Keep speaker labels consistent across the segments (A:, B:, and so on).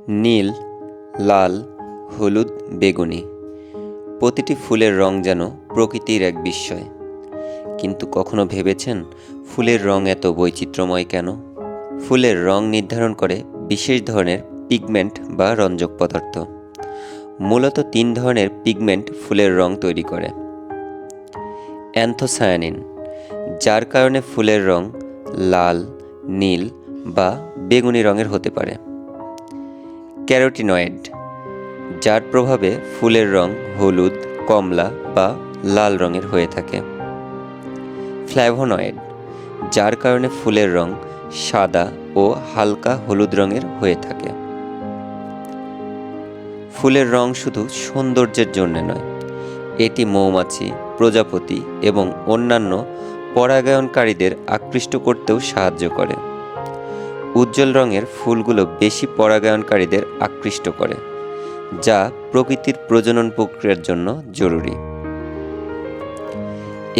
A: নীল, লাল, হলুদ, বেগুনি প্রতিটি ফুলের রং যেন প্রকৃতির এক বিস্ময়। কিন্তু কখনো ভেবেছেন ফুলের রং এত বৈচিত্র্যময় কেন? ফুলের রং নির্ধারণ করে বিশেষ ধরনের পিগমেন্ট বা রঞ্জক পদার্থ। মূলত 3 ধরনের পিগমেন্ট ফুলের রং তৈরি করে। অ্যান্থোসায়ানিন, যার কারণে ফুলের রং লাল, নীল বা বেগুনি রঙের হতে পারে। ক্যারোটিনয়েড, যার প্রভাবে ফুলের রং হলুদ, কমলা বা লাল রঙের হয়ে থাকে। ফ্ল্যাভোনয়েড, যার কারণে ফুলের রং সাদা ও হালকা হলুদ রঙের হয়ে থাকে। ফুলের রং শুধু সৌন্দর্যের জন্য নয়, এটি মৌমাছি, প্রজাপতি এবং অন্যান্য পরাগায়নকারীদের আকৃষ্ট করতেও সাহায্য করে। উজ্জ্বল রঙের ফুলগুলো বেশি পরাগায়নকারীদের আকৃষ্ট করে, যা প্রকৃতির প্রজনন প্রক্রিয়ার জন্য জরুরি।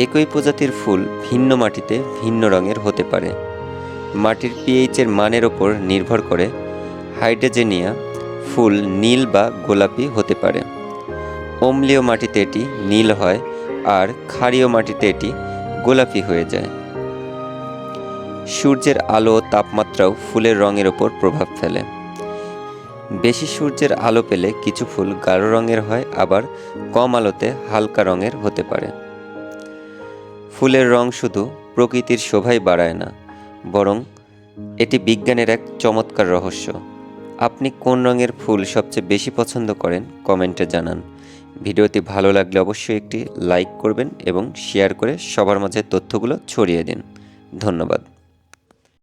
A: একই প্রজাতির ফুল ভিন্ন মাটিতে ভিন্ন রঙের হতে পারে। মাটির পিএইচের মানের ওপর নির্ভর করে হাইড্রোজেনিয়া ফুল নীল বা গোলাপি হতে পারে। অম্লীয় মাটিতে এটি নীল হয় আর ক্ষারীয় মাটিতে এটি গোলাপি হয়ে যায়। সূর্যের আলো ও তাপমাত্রাও ফুলের রঙের ওপর প্রভাব ফেলে। বেশি সূর্যের আলো পেলে কিছু ফুল গাঢ় রঙের হয়, আবার কম আলোতে হালকা রঙের হতে পারে। ফুলের রং শুধু প্রকৃতির শোভাই বাড়ায় না, বরং এটি বিজ্ঞানের এক চমৎকার রহস্য। আপনি কোন রঙের ফুল সবচেয়ে বেশি পছন্দ করেন কমেন্টে জানান। ভিডিওটি ভালো লাগলে অবশ্যই একটি লাইক করবেন এবং শেয়ার করে সবার মাঝে তথ্যগুলো ছড়িয়ে দিন। ধন্যবাদ।